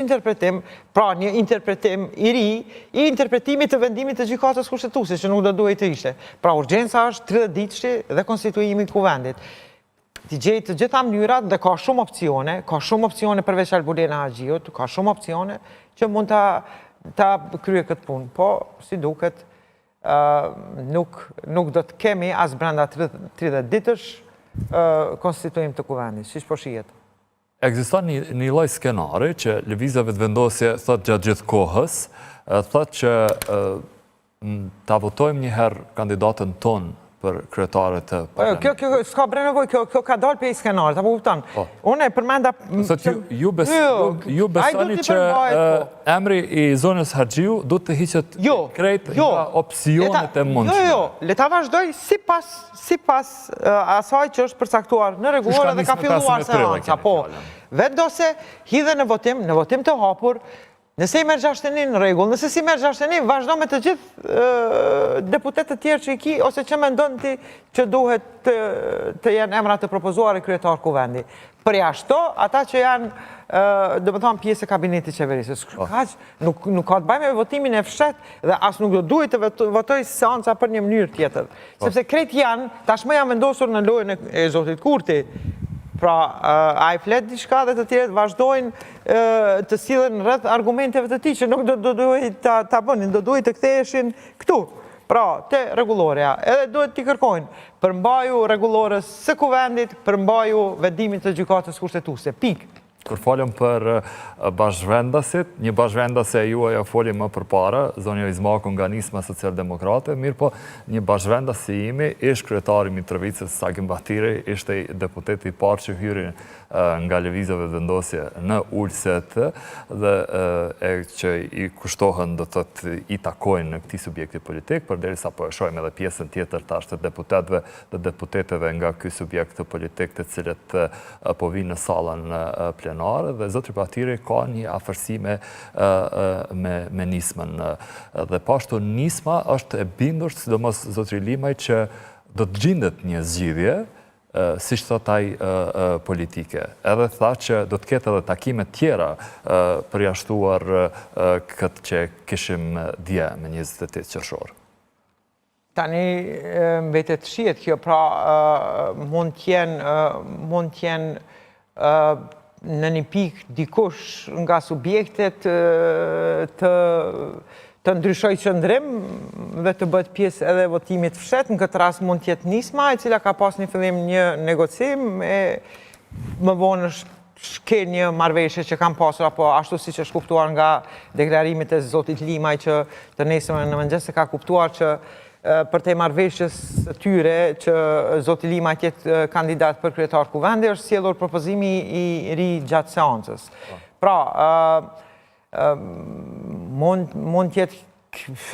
interpretim, pra një interpretim i ri, i interpretimit të vendimit të gjykatës kushtetuese, që nuk do duhet të ishte. Pra urgjenca është 30 ditëshi dhe konstituimi i kuvendit. Ti gjej të gjitha mënyrat dhe ka shumë opcione përveç Albulena Haxhiut, ka shumë opcione që mund ta krye këtë punë, po si duket nuk do të kemi as brenda 30 ditësh konstituim të kuvendit, siç po shihet. Ekziston një lloj skenari që lëvizjeve të vendosje thot gjatë gjithë kohës, thot që ta votojmë një herë kandidatën tonë për kryetarët të parlamentit. Kjo s'ka bre nevojë, kjo ka dalë për i skenarit, apo kupton? Unë e përmenda... Ju besoni që emri i zonës Haxhiu do të hiqet krejt nga opsionet e mundshme? Jo, le ta vazhdoj sipas asaj që është përcaktuar në rregullore dhe ka filluar seanca. Po, vetëse hidhe në votim të hapur. Nëse i merr 61 në rregull, nëse si merr 61, vazhdo me të gjithë deputetët të tjerë që i ki, ose që mendon ti që duhet të jenë emrat të propozuar e kryetar kuvendi. Përjashto, ata që janë, do të thonë, pjesë e kabinetit qeverisës. Nuk ka të bëjë me votimin e fshet dhe as nuk do duhet të votoj seanca për një mënyrë tjetër. Sepse krejt janë, tashmë janë vendosur në lojën e Zotit Kurti. Pra, a i flet diçka dhe të tjerët vazhdojnë të sillen rreth argumenteve të tij që nuk do duhet ta bënin, do duhet të ktheheshin këtu. Pra, te rregulloria, edhe duhet t'i kërkojnë përmbaju rregullores së kuvendit, përmbaju vendimin të gjykatës kushtetuese. Pikë. Kur folëm për bashkëvendasit, një bashkëvendase juaj ja foli më përpara, zonja Izmaku nga Nisma Socialdemokrate, mirë po një bashkëvendasi imi, ish kryetari Mitrovicës Sagim Bahtiri, ishte deputeti i parë që hyri nga lëvizjeve vendosje në ulset dhe që i kushtohen do të i takojnë në këtij subjekti politik, përderisa po e shohim edhe pjesën tjetër tash të deputetëve dhe deputeteve nga ky subjekt politik të cilët po vinë në sallën plenare dhe zotri Bahtiri ka një afërsi me Nismën. Dhe pashtu Nisma është e bindur, sidomos zotri Limaj, që do të gjendet një zgjidhje si thot ai politike. Edhe tha që do të ketë edhe takime tjera përjashtuar këtë që kishim dje me 28 qershor. Tani mbetet shihet kjo, pra mund t'jenë në një pikë dikush nga subjektet të ndryshoj qëndrim dhe të bëhet pjesë edhe votimit fshet. Në këtë rast mund t'jetë Nisma, e cila ka pas një fillim një negocim, më vonë shkel një marrëveshje që kam pasur, apo ashtu siç është kuptuar nga deklarimet e zotit Limaj, që të nesërmen në mëngjes se ka kuptuar që për te marrëveshjes së tyre që zoti Limaj tjetë kandidat për kryetar kuvendi, është sjellur propozimi i ri gjatë seancës. Pra, mund tjetë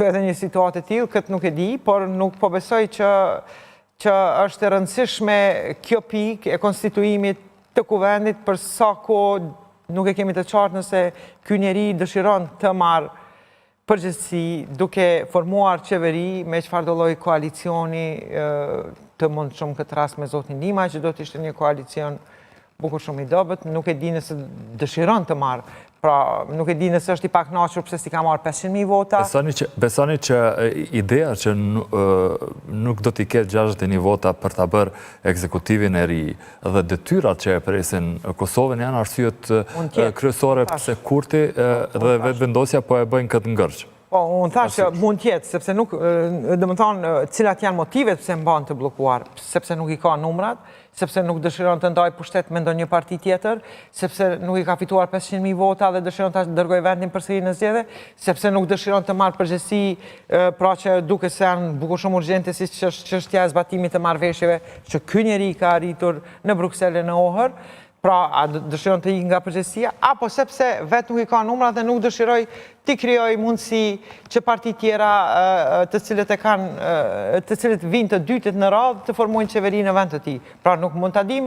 edhe një situatë e tillë, këtë nuk e di, por nuk po besoj që është e rëndësishme kjo pikë e konstituimit të kuvendit, për sa kohë nuk e kemi të qartë nëse ky njeri dëshiron të marrë përgjithësi duke formuar qeveri me çfarë do lloj koalicioni të mundshëm këtë rast me zotin Limaj, që do të ishte një koalicion bukur shumë i dobët. Nuk e di nëse dëshiron të marrë, pra nuk e di nëse është i pakënaqur pse si ka marrë 500.000 vota. Besoni që ideja që nuk do t'i ketë 61 vota për ta bërë ekzekutivin e ri dhe detyrat që e presin Kosovën janë arsyet kryesore pse Kurti dhe vetëvendosja po e bëjnë këtë ngërç? Po, unë thash që mund tjetë, sepse nuk, dhe më thonë, cilat janë motivet pse mban të blokuar, sepse nuk i ka numrat, sepse nuk dëshiron të ndaj pushtet me ndonjë parti tjetër, sepse nuk i ka fituar 500.000 vota dhe dëshiron të dërgoj vendin përsëri në zgjedhje, sepse nuk dëshiron të marrë përgjegjësi, pra që duke se janë bukur shumë urgjente si çështja e zbatimit të marrëveshjeve që ky njeri ka arritur në Bruksel e në Ohër. Pra, a dëshiron të ikë nga përgjegjësia, apo sepse vetë nuk i ka numrat dhe nuk dëshiroj t'i krijoj mundësi që parti tjera të cilët vinë të dytit në radhë të formojnë qeveri në vend të tij. Pra, nuk mund ta dim.